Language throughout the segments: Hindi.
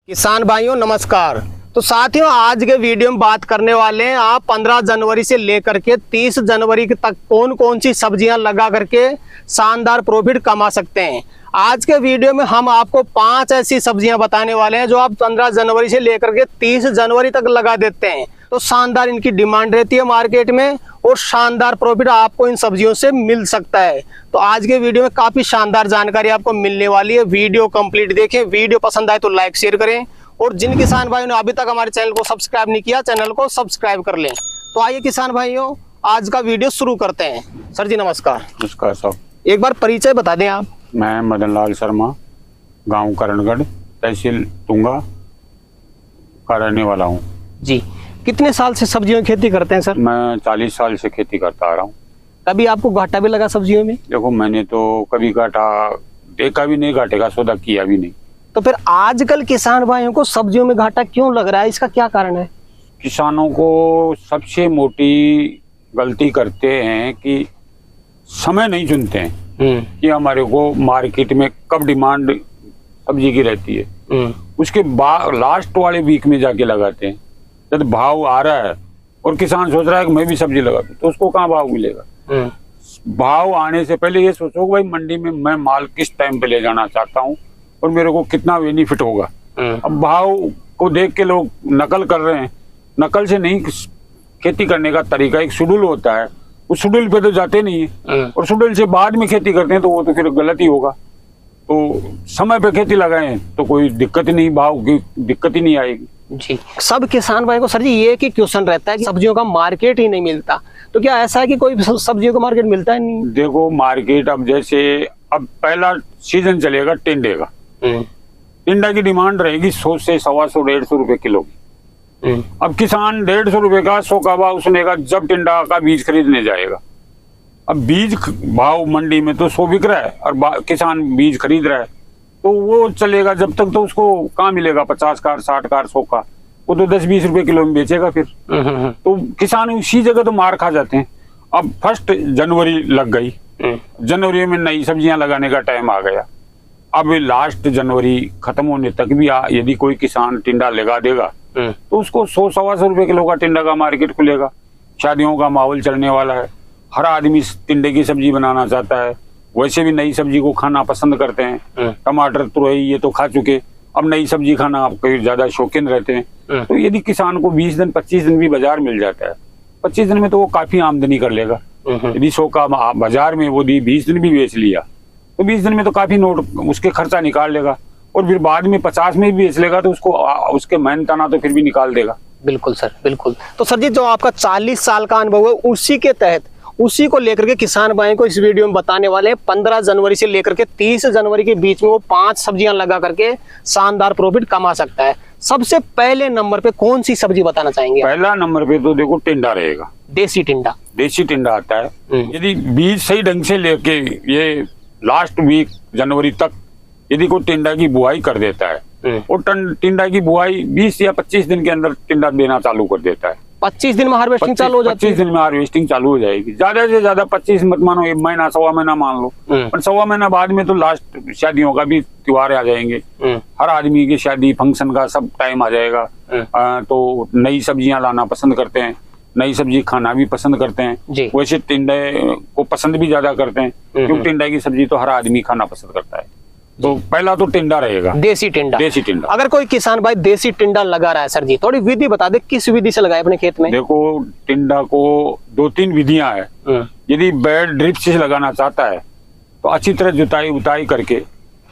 किसान भाइयों नमस्कार। तो साथियों आज के वीडियो में बात करने वाले हैं आप 15 जनवरी से लेकर के 30 जनवरी तक कौन कौन सी सब्जियां लगा करके शानदार प्रॉफिट कमा सकते हैं। आज के वीडियो में हम आपको 5 ऐसी सब्जियां बताने वाले हैं जो आप 15 जनवरी से लेकर के 30 जनवरी तक लगा देते हैं तो शानदार इनकी डिमांड रहती है मार्केट में और शानदार प्रॉफिट आपको इन सब्जियों से मिल सकता है। तो आज के वीडियो में काफी शानदार जानकारी आपको मिलने वाली है। वीडियो कंप्लीट देखें, वीडियो पसंद आए तो लाइक शेयर करें और जिन किसान भाइयों ने अभी तक हमारे चैनल को सब्सक्राइब नहीं किया चैनल को सब्सक्राइब कर लें। तो आइए किसान भाइयों आज का वीडियो शुरू करते हैं। सर जी नमस्कार। नमस्कार साहब। एक बार परिचय बता दें आप। मैं मदन लाल शर्मा, गांव करणगढ़, तहसील तुंगा का रहने वाला हूँ जी। कितने साल से सब्जियों की खेती करते हैं सर? मैं 40 साल से खेती करता आ रहा हूँ। कभी आपको घाटा भी लगा सब्जियों में? देखो मैंने तो कभी घाटा देखा भी नहीं, घाटे का सौदा किया भी नहीं। तो फिर आजकल किसान भाइयों को सब्जियों में घाटा क्यों लग रहा है, इसका क्या कारण है? किसानों को सबसे मोटी गलती करते हैं कि समय नहीं चुनते हैं कि हमारे को मार्केट में कब डिमांड सब्जी की रहती है, उसके बाद लास्ट वाले वीक में जाके लगाते हैं जब भाव आ रहा है और किसान सोच रहा है कि मैं भी सब्जी लगा दूं, तो उसको कहाँ भाव मिलेगा। भाव आने से पहले ये सोचो भाई मंडी में मैं माल किस टाइम पे ले जाना चाहता हूँ और मेरे को कितना बेनिफिट होगा। अब भाव को देख के लोग नकल कर रहे हैं। नकल से नहीं, खेती करने का तरीका एक शेड्यूल होता है, उस शेड्यूल पे तो जाते नहीं है और शेड्यूल से बाद में खेती करते हैं तो वो तो फिर गलत ही होगा। तो समय पे खेती लगाएं तो कोई दिक्कत ही नहीं, भाव की दिक्कत ही नहीं आएगी जी। सब किसान भाई को सर जी ये कि क्वेश्चन रहता है कि सब्जियों का मार्केट ही नहीं मिलता, तो क्या ऐसा है कि कोई सब्जियों का मार्केट मिलता ही नहीं? देखो मार्केट अब जैसे अब पहला सीजन चलेगा टिंडे का, टिंडा की डिमांड रहेगी 100 से 125 150 रुपए किलो की। अब किसान 150 रुपए का 100 का भाव सुनेगा जब टिंडा का बीज खरीदने जाएगा। अब बीज भाव मंडी में तो 100 बिक रहा है और किसान बीज खरीद रहा है तो वो चलेगा जब तक, तो उसको कहाँ मिलेगा 50 का 60 का 100 का, वो तो 10-20 रुपए किलो में बेचेगा फिर। तो किसान उसी जगह तो मार खा जाते हैं। अब 1 जनवरी लग गई, जनवरी में नई सब्जियां लगाने का टाइम आ गया। अब लास्ट जनवरी खत्म होने तक भी यदि कोई किसान टिंडा लगा देगा तो उसको 100-125 रुपए किलो का टिंडा का मार्केट खुलेगा। शादियों का माहौल चलने वाला है, हर आदमी टिंडे की सब्जी बनाना चाहता है, वैसे भी नई सब्जी को खाना पसंद करते हैं। टमाटर तुरई ये तो खा चुके, अब नई सब्जी खाना आपके ज्यादा शौकीन रहते हैं। तो यदि किसान को 20 दिन 25 दिन भी बाजार मिल जाता है, 25 दिन में तो वो काफी आमदनी कर लेगा। यदि 100 का बाजार में वो 20 दिन भी बेच लिया तो 20 दिन में तो काफी नोट उसके खर्चा निकाल लेगा और फिर बाद में 50 में भी बेच लेगा तो उसको उसके मेहनत आना तो फिर भी निकाल देगा। बिल्कुल सर, बिल्कुल। तो सर जी जो आपका 40 साल का अनुभव है उसी के तहत उसी को लेकर के किसान भाई को इस वीडियो में बताने वाले हैं। 15 जनवरी से लेकर के 30 जनवरी के बीच में वो 5 सब्जियां लगा करके शानदार प्रॉफिट कमा सकता है। सबसे पहले नंबर पे कौन सी सब्जी बताना चाहेंगे? पहला नंबर पे तो देखो टिंडा रहेगा, देसी टिंडा। देसी टिंडा आता है। यदि बीज सही ढंग से लेके ये लास्ट वीक जनवरी तक यदि कोई टिंडा की बुआई कर देता है और टिंडा की बुआई 20 या 25 दिन के अंदर टिंडा देना चालू कर देता है। 25 दिन में हार्वेस्टिंग चालू हो जाती है। 25 दिन में हार्वेस्टिंग चालू हो जाएगी। ज्यादा से ज्यादा 25 मत मानो, 1 महीना 1.25 महीना मान लो, पर 1.25 महीना बाद में तो लास्ट शादियों का भी त्योहार आ जाएंगे। हर आदमी की शादी फंक्शन का सब टाइम आ जाएगा। तो नई सब्जियां लाना पसंद करते हैं, नई सब्जी खाना भी पसंद करते हैं। वैसे टिंडे को पसंद भी ज्यादा करते हैं क्योंकि टिंडे की सब्जी तो हर आदमी खाना पसंद करता है। तो पहला तो टिंडा रहेगा, देसी टिंडा। देसी टिंडा। अगर कोई किसान भाई देसी टिंडा लगा रहा है सर जी, थोड़ी विधि बता दे किस विधि से लगाए अपने खेत में? देखो टिंडा को 2-3 विधियां है। यदि बेड ड्रिप से लगाना चाहता है तो अच्छी तरह जुताई उताई करके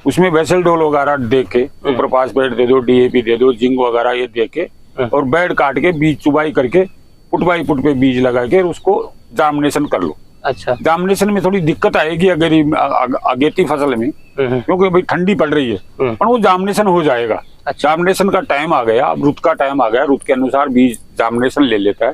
उसमें वेसल डोल वगैरह दे के, प्रपास बेड दे दो, DAP दे दो, जिंक वगैरह ये दे के और बेड काट के बीज चुबाई करके फुट बाई फुट पे बीज लगा के उसको जार्मिनेशन कर लो। अच्छा। जार्मिनेशन में थोड़ी दिक्कत आएगी अगर अगेती फसल में, क्योंकि भाई ठंडी पड़ रही है, पर वो जार्मिनेशन हो जाएगा। अच्छा। जार्मिनेशन का टाइम आ गया, अब रुत का टाइम आ गया, रुत के अनुसार बीज जार्मिनेशन ले लेता है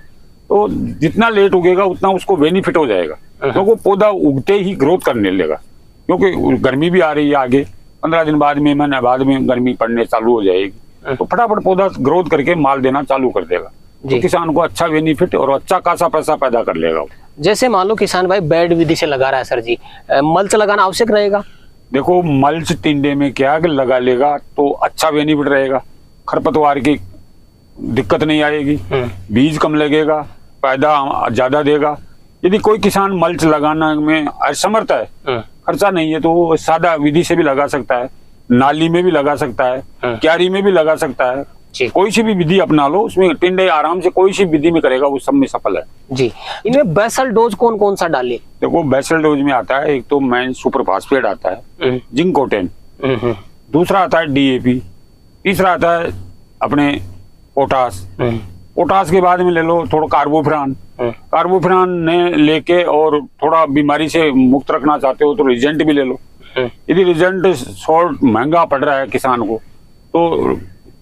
तो जितना लेट उगेगा उतना उसको बेनिफिट हो जाएगा क्योंकि पौधा उगते ही ग्रोथ करने लगेगा। क्योंकि गर्मी भी आ रही है आगे, 15 दिन बाद में, महीने बाद में गर्मी पड़ने चालू हो जाएगी तो फटाफट पौधा ग्रोथ करके माल देना चालू कर देगा। तो किसान को अच्छा बेनिफिट और अच्छा खासा पैसा पैदा कर लेगा। जैसे मान लो किसान भाई बेड विधि से लगा रहा है सर जी, मल्च लगाना आवश्यक रहेगा? देखो मल्च टिंडे में क्या लगा लेगा तो अच्छा बेनिफिट रहेगा। खरपतवार की दिक्कत नहीं आएगी, बीज कम लगेगा, पैदा ज्यादा देगा। यदि कोई किसान मल्च लगाना में असमर्थ है, खर्चा नहीं है, तो वो सादा विधि से भी लगा सकता है, नाली में भी लगा सकता है, क्यारी में भी लगा सकता है। कोई सी भी विधि अपना लो, उसमें टिंडे आराम से कोई सी विधि में करेगा, वो सब में सफल है जी। इनमें बेसल डोज कौन कौन सा डाले? देखो बेसल डोज में आता है, एक तो मैन सुपर फास्फेट आता है, जिंक कोटेन, दूसरा आता है DAP, तीसरा आता है अपने पोटास। पोटास के बाद में ले लो थोड़ा कार्बोफ्रान। कार्बोफ्रान ने लेके और थोड़ा बीमारी से मुक्त रखना चाहते हो तो रिजेंट भी ले लो। यदि रिजेंट शॉर्ट महंगा पड़ रहा है किसान को तो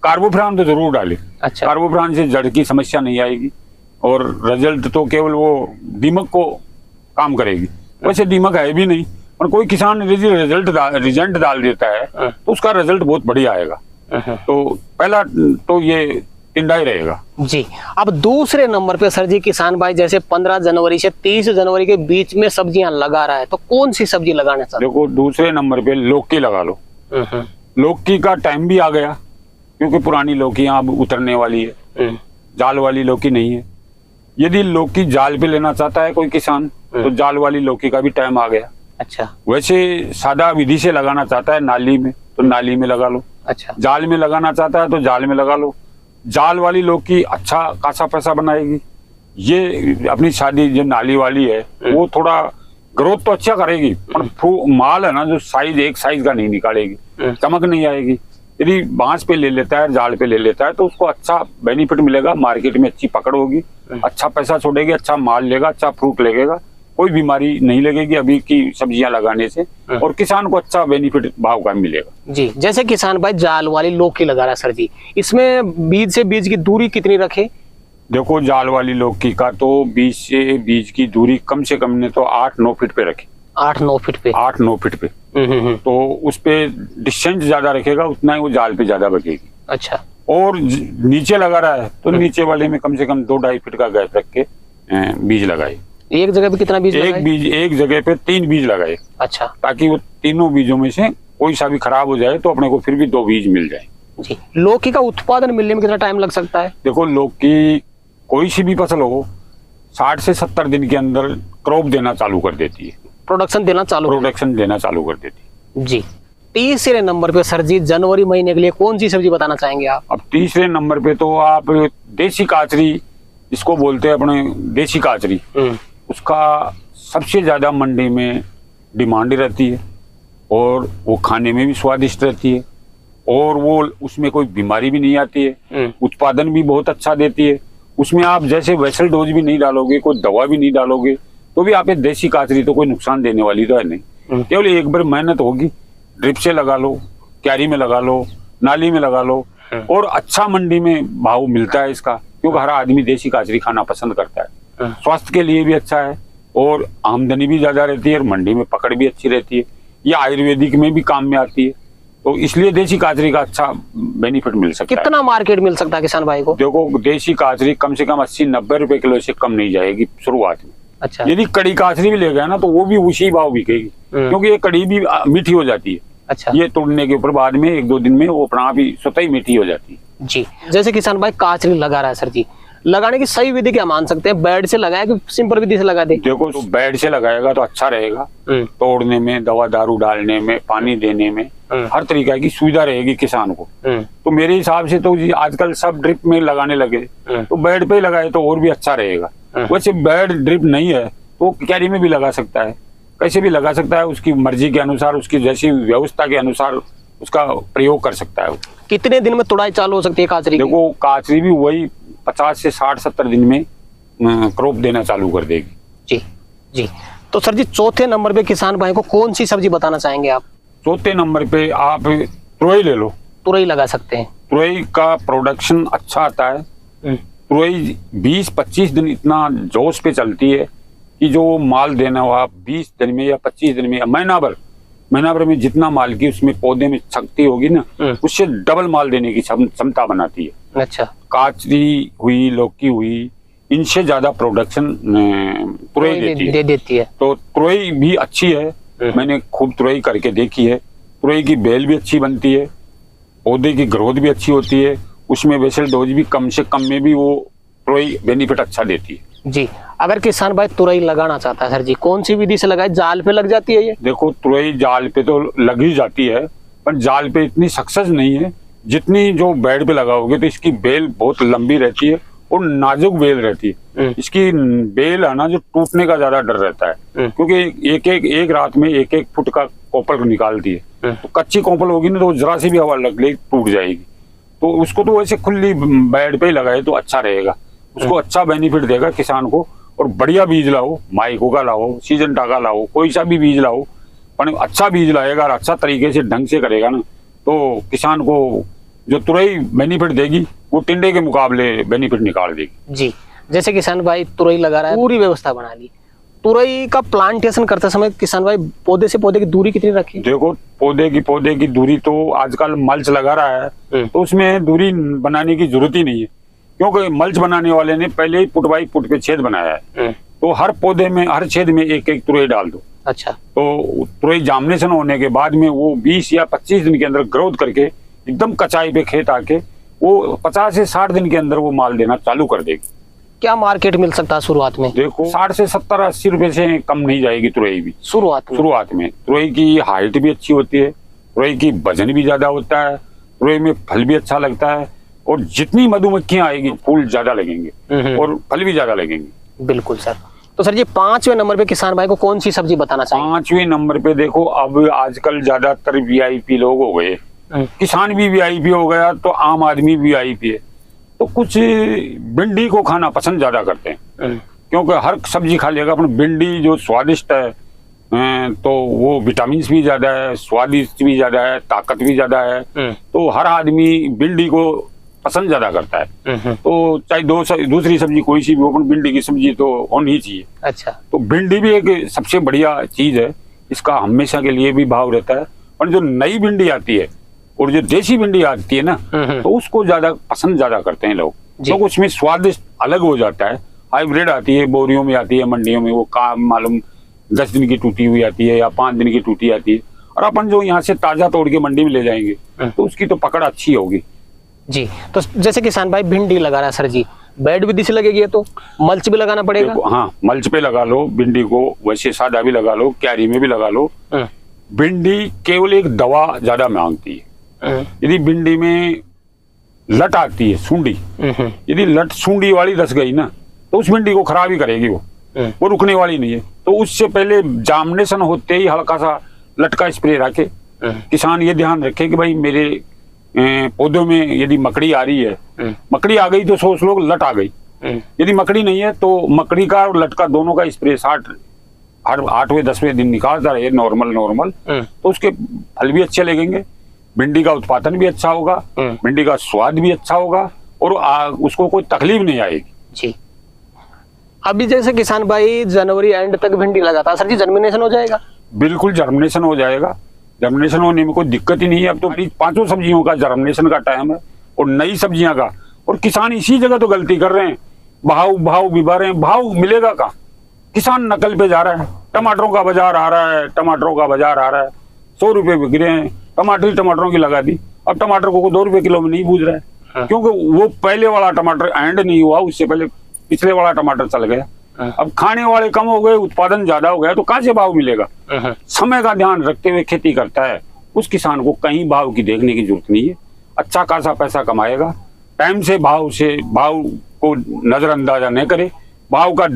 कार्बोफ्रान तो जरूर डाले। अच्छा। कार्बोफ्रान से जड़ की समस्या नहीं आएगी और रिजल्ट तो केवल वो दीमक को काम करेगी। वैसे दीमक है भी नहीं, और कोई किसान रिजेंट डाल देता है तो उसका रिजल्ट बहुत बढ़िया आएगा। तो पहला तो ये टिंडा ही रहेगा जी। अब दूसरे नंबर पे सर जी किसान भाई जैसे 15 जनवरी से 30 जनवरी के बीच में सब्जियां लगा रहा है, तो कौन सी सब्जी लगाना चाहते? देखो दूसरे नंबर पे लौकी लगा लो। लौकी का टाइम भी आ गया, क्योंकि पुरानी लौकियां अब उतरने वाली है, जाल वाली लौकी नहीं है। यदि लौकी जाल पे लेना चाहता है कोई किसान तो जाल वाली लौकी का भी टाइम आ गया। अच्छा। वैसे सादा विधि से लगाना चाहता है नाली में तो नाली में लगा लो। अच्छा। जाल में लगाना चाहता है तो जाल में लगा लो। जाल वाली लौकी अच्छा खासा पैसा बनाएगी। ये अपनी शादी जो नाली वाली है वो थोड़ा ग्रोथ तो अच्छा करेगी, पर माल है ना जो साइज एक साइज का नहीं निकालेगी, चमक नहीं आएगी। यदि बांस पे ले लेता है, जाल पे ले लेता है तो उसको अच्छा बेनिफिट मिलेगा, मार्केट में अच्छी पकड़ होगी, अच्छा पैसा छोड़ेगी, अच्छा माल लेगा, अच्छा फ्रूट लगेगा, कोई बीमारी नहीं लगेगी अभी की सब्जियां लगाने से, और किसान को अच्छा बेनिफिट भाव का मिलेगा जी। जैसे किसान भाई जाल वाली लौकी लगा रहा है सर जी, इसमें बीज से बीज की दूरी कितनी रखे? देखो जाल वाली लौकी का तो बीज से बीज की दूरी कम से कम ने तो 8-9 फीट पे रखे। 8-9 फीट पे? 8-9 फीट पे। तो उस पे डिस्टेंस ज्यादा रखेगा उतना ही वो जाल पे ज्यादा बचेगी। अच्छा। और नीचे लगा रहा है तो नीचे वाले में कम से कम 2-2.5 फीट का गैप रख के बीज लगाए। एक जगह पे कितना बीज लगाए? एक जगह पे 3 बीज लगाए। अच्छा। ताकि वो तीनों बीजों में से कोई सा भी खराब हो जाए तो अपने को फिर भी 2 बीज मिल जाए जी। लौकी का उत्पादन मिलने में कितना टाइम लग सकता है? देखो लौकी कोई सी भी फसल हो 60 से 70 दिन के अंदर क्रॉप देना चालू कर देती है, प्रोडक्शन देना चालू कर देती है जी। तीसरे नंबर पे सर जी जनवरी महीने के लिए कौन सी सब्जी बताना चाहेंगे आप? अब तीसरे नंबर पे तो आप देसी काचरी, इसको बोलते हैं अपने देसी काचरी, उसका सबसे ज्यादा मंडी में डिमांड रहती है और वो खाने में भी स्वादिष्ट रहती है और वो उसमें कोई बीमारी भी नहीं आती है, उत्पादन भी बहुत अच्छा देती है। उसमें आप जैसे वेसल डोज भी नहीं डालोगे, कोई दवा भी नहीं डालोगे तो भी आप ये देसी काचरी तो कोई नुकसान देने वाली तो है नहीं। केवल एक बार मेहनत होगी, ड्रिप से लगा लो, क्यारी में लगा लो, नाली में लगा लो, और अच्छा मंडी में भाव मिलता है इसका, क्योंकि हर आदमी देसी काचरी खाना पसंद करता है। स्वास्थ्य के लिए भी अच्छा है और आमदनी भी ज्यादा रहती है और मंडी में पकड़ भी अच्छी रहती है। ये आयुर्वेदिक में भी काम में आती है, तो इसलिए देसी काचरी का अच्छा बेनिफिट मिल सकता है। कितना मार्केट मिल सकता है किसान भाई को? देखो देसी काचरी कम से कम 80-90 रुपए किलो से कम नहीं जाएगी शुरुआत में। अच्छा। यदि कड़ी काचरी भी ले गया ना तो वो भी उसी भाव बिकेगी, क्योंकि ये कड़ी भी मीठी हो जाती है। अच्छा। ये तोड़ने के ऊपर बाद में 1-2 दिन में वो अपना भी स्वतः ही मीठी हो जाती है जी। जैसे किसान भाई काचरी लगा रहा है सर जी, लगाने की सही विधि क्या मान सकते हैं? बेड से लगाए कि सिंपल विधि से लगा दे? देखो तो बेड से लगाएगा तो अच्छा रहेगा, तोड़ने में, दवा दारू डालने में, पानी देने में हर तरीके की सुविधा रहेगी किसान को। तो मेरे हिसाब से तो आजकल सब ड्रिप में लगाने लगे, तो बेड पे ही लगाए तो और भी अच्छा रहेगा। वैसे बेड ड्रिप नहीं है तो क्यारी में भी लगा सकता है, कैसे भी लगा सकता है, उसकी मर्जी के अनुसार, उसकी जैसी व्यवस्था के अनुसार उसका प्रयोग कर सकता है। कितने दिन में तुड़ाई चालू हो सकती है काचरी? देखो काचरी भी वही 50 से 60-70 दिन में क्रॉप देना चालू कर देगी जी जी। तो सर जी चौथे नंबर पे किसान भाई को कौन सी सब्जी बताना चाहेंगे आप? चौथे नंबर पे आप तुरई ले लो। तुरई लगा सकते हैं। तुरई का प्रोडक्शन अच्छा आता है। तुरई 20-25 दिन इतना जोश पे चलती है कि जो माल देना हुआ 20 दिन में या 25 दिन में या महीना भर में जितना माल की उसमें पौधे में शक्ति होगी ना, उससे डबल माल देने की क्षमता बनाती है। अच्छा। काचरी हुई, लौकी हुई, इनसे ज्यादा प्रोडक्शन तुरई देती है। तो तुरई भी अच्छी है, मैंने खूब तुरई करके देखी है। तुरई की बेल भी अच्छी बनती है, पौधे की ग्रोथ भी अच्छी होती है, उसमें बेसल डोज भी कम से कम में भी वो तुरई बेनिफिट अच्छा देती है। जी, अगर किसान भाई तुरई लगाना चाहता है सर जी, कौन सी विधि से लगाए? जाल पे लग जाती है ये? देखो तुरई जाल पे तो लग ही जाती है, पर जाल पे इतनी सक्सेस नहीं है जितनी जो बेड पे लगाओगे। तो इसकी बेल बहुत लंबी रहती है और नाजुक बेल रहती है। इसकी बेल है ना, जो टूटने का ज्यादा डर रहता है, क्योंकि एक रात में एक फुट का कोपल निकालती है। तो कच्ची कोपल होगी ना, तो जरा सी भी हवा लग ले टूट जाएगी। तो उसको तो वैसे खुली बेड पे ही लगाए तो अच्छा रहेगा, उसको अच्छा बेनिफिट देगा किसान को। और बढ़िया बीज लाओ, माइको का लाओ, सीजनटा का लाओ, कोई सा भी बीज लाओ, पर अच्छा बीज लाएगा और अच्छा तरीके से ढंग से करेगा ना, तो किसान को जो तुरई बेनिफिट देगी वो टिंडे के मुकाबले बेनिफिट निकाल देगी। जी, जैसे किसान भाई तुरई लगा रहा है, पूरी व्यवस्था बना ली, तुरई का प्लांटेशन करते समय किसान भाई पौधे से पौधे की दूरी कितनी रखी? देखो पौधे की दूरी तो आजकल मल्च लगा रहा है, तो उसमें दूरी बनाने की जरूरत ही नहीं है, क्योंकि मल्च बनाने वाले ने पहले ही फुट बाई फुट पे छेद बनाया है। तो हर पौधे में, हर छेद में एक तुरई डाल दो। अच्छा। तो तुरई जार्मिनेशन होने के बाद में वो 20 या 25 दिन के अंदर ग्रोथ करके एकदम कचाई पे खेत आके वो 50 से 60 दिन के अंदर वो माल देना चालू कर देगी। क्या मार्केट मिल सकता है शुरुआत में? देखो 60 से 70 80 रुपए से कम नहीं जाएगी तुरई भी शुरुआत में। तुरई की हाइट भी अच्छी होती है, तुरई की वजन भी ज्यादा होता है, तुरई में फल भी अच्छा लगता है, और जितनी मधुमक्खियां आएगी फूल ज्यादा लगेंगे और फल भी ज्यादा लगेंगे। बिल्कुल सर। तो सर जी 5वें नंबर पे किसान भाई को कौन सी सब्जी बताना चाहिए? 5वें नंबर पे देखो, अब आजकल ज्यादातर वीआईपी लोग हो गए, किसान भी वीआईपी हो गया तो आम आदमी वीआईपी है। तो कुछ भिंडी को खाना पसंद ज्यादा करते हैं, क्योंकि हर सब्जी खा लेगा, पर भिंडी जो स्वादिष्ट है, तो वो विटामिन भी ज्यादा है, स्वादिष्ट भी ज्यादा है, ताकत भी ज्यादा है। तो हर आदमी भिंडी को पसंद ज्यादा करता है। तो चाहे दूसरी सब्जी कोई सी भी हो, पर भिंडी की सब्जी तो होनी ही चाहिए। अच्छा। तो भिंडी भी एक सबसे बढ़िया चीज है, इसका हमेशा के लिए भी भाव रहता है। और जो नई भिंडी आती है और जो देसी भिंडी आती है ना, तो उसको ज्यादा पसंद ज्यादा करते हैं लोग, तो उसमें स्वादिष्ट अलग हो जाता है। हाइब्रिड आती है, बोरियों में आती है, मंडियों में वो काम मालूम 10 दिन की टूटी हुई आती है या 5 दिन की टूटी आती है, और अपन जो यहाँ से ताजा तोड़ के मंडी में ले जाएंगे तो उसकी तो पकड़ अच्छी होगी। जी, तो जैसे किसान भाई भिंडी लगा रहा है सर जी, बेड विधि से लगेगी तो मल्च भी लगाना पड़ेगा? हाँ, मल्च पे लगा लो भिंडी को, वैसे सादा भी लगा लो, क्यारी में भी लगा लो। भिंडी केवल एक दवा ज्यादा मांगती है। यदि भिंडी में लट आती है, सूंडी, यदि लट सूंडी वाली रस गई ना, तो उस भिंडी को खराब ही करेगी, वो रुकने वाली नहीं है। तो उससे पहले जार्मिनेशन होते ही हल्का सा लट का स्प्रे रखे। किसान ये ध्यान रखे कि भाई मेरे पौधों में यदि मकड़ी आ रही है, मकड़ी आ गई तो सोच लो लट आ गई। यदि मकड़ी नहीं है तो मकड़ी का और लट का दोनों का स्प्रे हर 8वें 10वें दिन निकालता रहे, नॉर्मल, तो उसके फल भी अच्छे लगेंगे, भिंडी का उत्पादन भी अच्छा होगा, भिंडी का स्वाद भी अच्छा होगा, और उसको कोई तकलीफ नहीं आएगी। जी, अभी जैसे किसान भाई जनवरी एंड तक भिंडी लगाता है सर जी, जर्मिनेशन हो जाएगा? बिल्कुल जर्मिनेशन हो जाएगा, जर्मिनेशन होने में कोई दिक्कत ही नहीं है। अब तो 5 सब्जियों का जर्मिनेशन का टाइम है और नई सब्जियां का, और किसान इसी जगह तो गलती कर रहे हैं, भाव बिबा रहे हैं। भाव मिलेगा कहाँ? किसान नकल पे जा रहा है। टमाटरों का बाजार आ रहा है, 100 रुपए बिक रहे हैं, टमाटरों की लगा दी। अब टमाटर को 2 रुपए किलो में नहीं बूझ रहा है, क्योंकि वो पहले वाला टमाटर एंड नहीं हुआ, उससे पहले पिछले वाला टमाटर चल गया। अब खाने वाले कम हो गए, उत्पादन ज्यादा हो गया, तो कहाँ से भाव मिलेगा? समय का ध्यान रखते हुए खेती करता है उस किसान को कहीं भाव की देखने की जरूरत नहीं है, अच्छा खासा पैसा कमाएगा। टाइम से भाव को नजरअंदाजा न करे, भाव का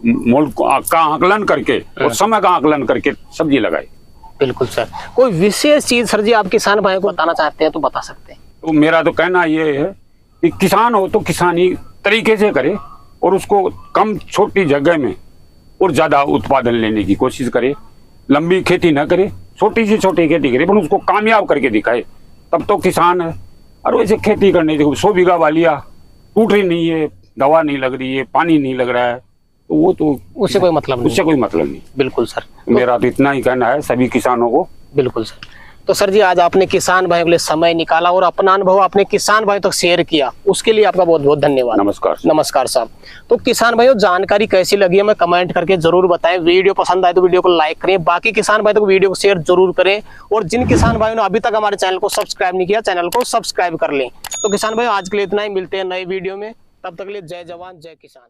मोल का आकलन करके और समय का आकलन करके सब्जी लगाए। बिल्कुल सर। कोई विशेष चीज सर जी आप किसान भाई को बताना चाहते हैं तो बता सकते हैं? तो मेरा तो कहना ये है कि किसान हो तो किसानी तरीके से करे, और उसको कम छोटी जगह में और ज्यादा उत्पादन लेने की कोशिश करे। लंबी खेती ना करे, छोटी से छोटी खेती करे, पर उसको कामयाब करके दिखाए, तब तो किसान है। और वैसे खेती करने से 100 बीघा वालिया टूट रही नहीं है, दवा नहीं लग रही है, पानी नहीं लग रहा है, तो वो तो उससे कोई मतलब नहीं। उससे कोई मतलब नहीं। बिल्कुल सर, मेरा तो इतना ही कहना है सभी किसानों को। बिल्कुल सर। तो सर जी आज आपने किसान भाइयों के लिए समय निकाला और अपना अनुभव आपने किसान भाइयों तक शेयर किया, उसके लिए आपका बहुत बहुत धन्यवाद। नमस्कार। नमस्कार साहब। तो किसान भाइयों जानकारी कैसी लगी हमें कमेंट करके जरूर बताएं। वीडियो पसंद आए तो वीडियो को लाइक करें, बाकी किसान भाइयों को वीडियो को शेयर जरूर करें, और जिन किसान भाइयों ने अभी तक हमारे चैनल को सब्सक्राइब नहीं किया चैनल को सब्सक्राइब कर लें। तो किसान भाइयों आज के लिए इतना ही, मिलते हैं नए वीडियो में, तब तक के लिए जय जवान जय किसान।